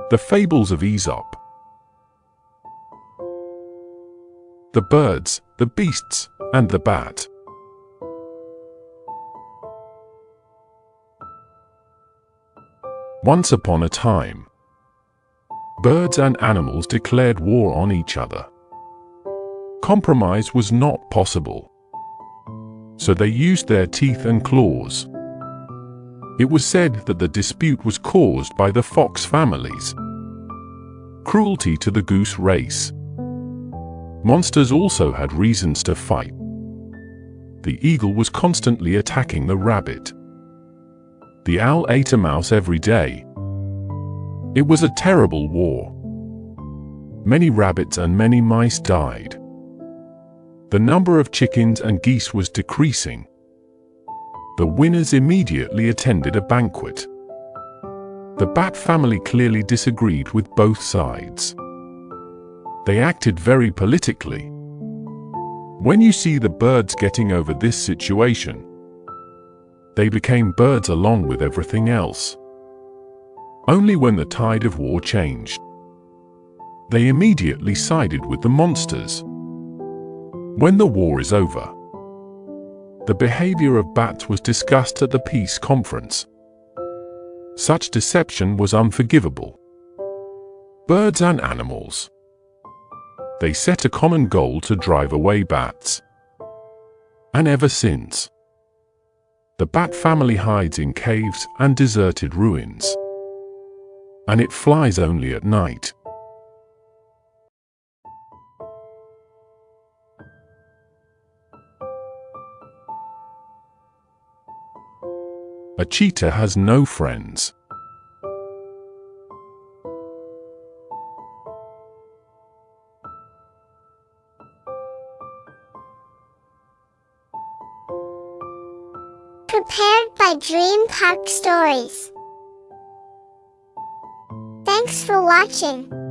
The Fables of Aesop. The birds, the beasts, and the bat. Once upon a time, birds and animals declared war on each other. Compromise was not possible, so they used their teeth and claws. It was said that the dispute was caused by the fox families' cruelty to the goose race. Monsters also had reasons to fight. The eagle was constantly attacking the rabbit. The owl ate a mouse every day. It was a terrible war. Many rabbits and many mice died. The number of chickens and geese was decreasing. The winners immediately attended a banquet. The bat family clearly disagreed with both sides. They acted very politically. When you see the birds getting over this situation, they became birds along with everything else. Only when the tide of war changed, they immediately sided with the monsters. When the war is over, the behavior of bats was discussed at the peace conference. Such deception was unforgivable. Birds and animals. They set a common goal to drive away bats. And ever since, the bat family hides in caves and deserted ruins. And it flies only at night. A cheetah has no friends. Prepared by Dream Park Stories. Thanks for watching.